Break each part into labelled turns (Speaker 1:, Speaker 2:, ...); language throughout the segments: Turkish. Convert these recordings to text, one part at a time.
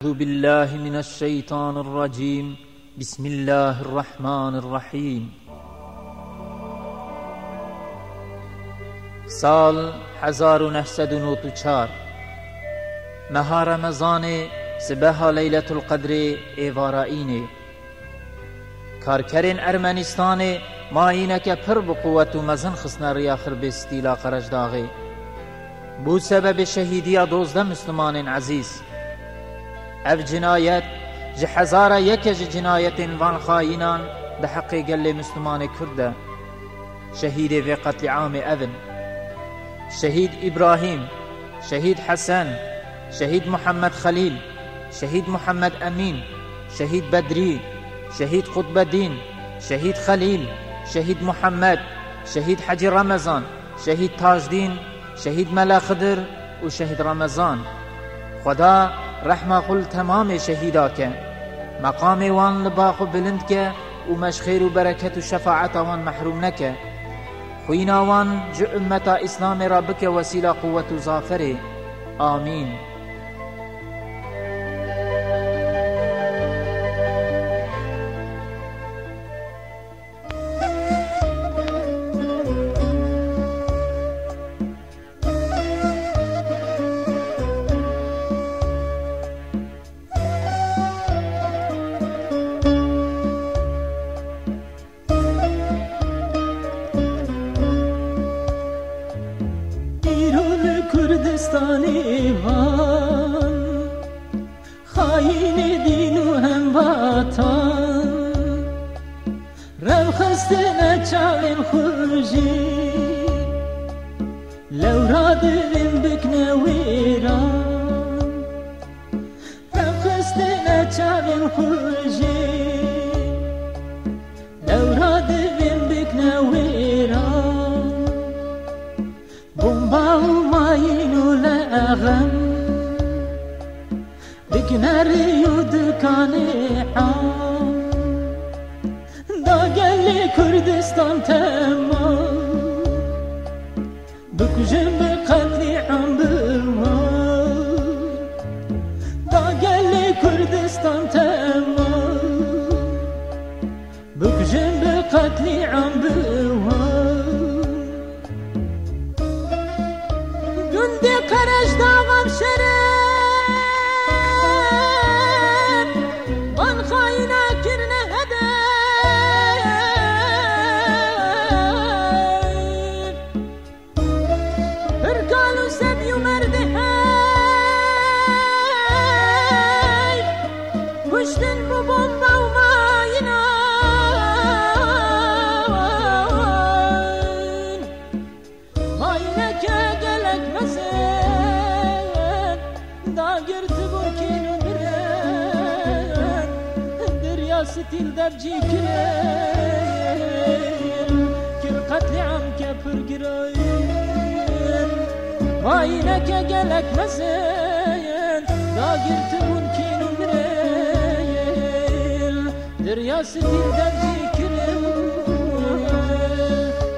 Speaker 1: أعوذ بالله من الشيطان الرجيم بسم الله الرحمن الرحیم. سال 1994 مها رمضان سبها لیلت القدر ایوارائینه کارکرین ارمنستان ماینه که پر بقوت و مزن خسنا ریاخر به استیلا قرج داغه بو سبب شهیدی 12 مسلمان عزیز. اف جنایت جهزار یک جنایت وان خائنان ده حق گل مسلمان کرده شهید و قتل عام اذن شهید ابراهیم، شهید حسن، شهید محمد خلیل، شهید محمد امین، شهید بدری، شهید قطب الدین، شهید خلیل، شهید محمد، شهید حجی رمضان، شهید تاجدین، شهید ملا خضر و شهید رمضان. خدا رحمه قل تمام شهیدا که مقام وان لباق و بلند که و مشخیر و برکت و شفاعت وان محروم نکه خوینا وان جو امتا اسلام را بک وسیله قوت و ظافره. آمین.
Speaker 2: Kürdistan'ı van haini din u hem vatan rev xestine çavin xuji levradin bikne viran rev xestine çavin xuji levradin bikne viran bomba أغم بكنار يدكاني عام دا قلي كردستان تمام بكجن بقتلي عم بوان دا قلي كردستان تمام بكجن بقتلي عم بوان Karaş davam şeref ban haina kirne hedef hırkalu sebiyu merdi hey kuştin bu bomba umayina mayine ke gelek mesin ستيل درجي كرين كر قتل عم كفر قرين وينك قلك مسين داقر تبون كينو مرين دريا ستيل درجي كرين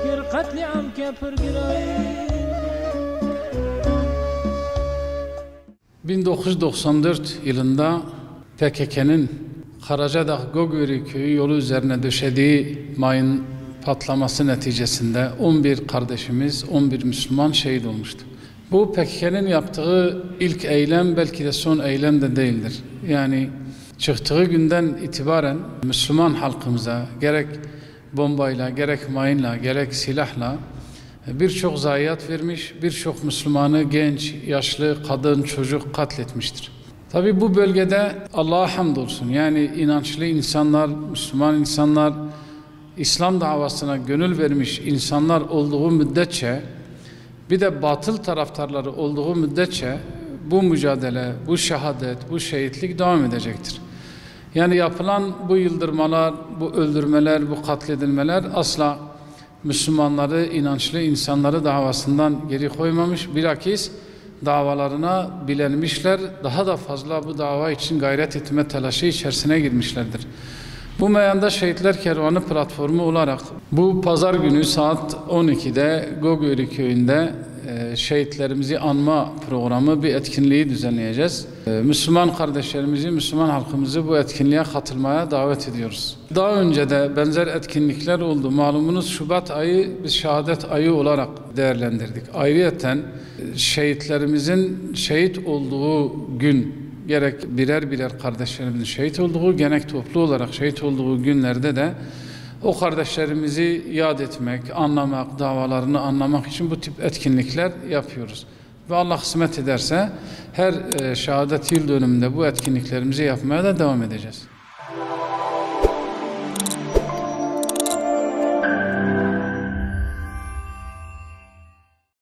Speaker 2: كر قتل عم كفر قرين.
Speaker 3: 1994 yılında PKK'nın Karacadağ Gogveri köyü yolu üzerine döşediği mayın patlaması neticesinde 11 kardeşimiz, 11 Müslüman şehit olmuştu. Bu PKK'nın yaptığı ilk eylem belki de son eylem de değildir. Yani çıktığı günden itibaren Müslüman halkımıza gerek bombayla, gerek mayınla, gerek silahla birçok zayiat vermiş, birçok Müslümanı genç, yaşlı, kadın, çocuk katletmiştir. Tabi bu bölgede Allah'a hamdolsun yani inançlı insanlar, Müslüman insanlar, İslam davasına gönül vermiş insanlar olduğu müddetçe bir de batıl taraftarları olduğu müddetçe bu mücadele, bu şehadet, bu şehitlik devam edecektir. Yani yapılan bu yıldırmalar, bu öldürmeler, bu katledilmeler asla Müslümanları, inançlı insanları davasından geri koymamış, bilakis davalarına bilenmişler, daha da fazla bu dava için gayret etme telaşı içerisine girmişlerdir. Bu meyanda Şehitler Kervanı platformu olarak bu pazar günü saat 12'de Gogveri köyünde şehitlerimizi anma programı bir etkinliği düzenleyeceğiz. Müslüman kardeşlerimizi, Müslüman halkımızı bu etkinliğe katılmaya davet ediyoruz. Daha önce de benzer etkinlikler oldu. Malumunuz Şubat ayı biz şehadet ayı olarak değerlendirdik. Ayrıyeten şehitlerimizin şehit olduğu gün, gerek birer birer kardeşlerimizin şehit olduğu, gerek toplu olarak şehit olduğu günlerde de o kardeşlerimizi yad etmek, anlamak, davalarını anlamak için bu tip etkinlikler yapıyoruz. Ve Allah kısmet ederse her şehadet yıl dönümünde bu etkinliklerimizi yapmaya da devam edeceğiz.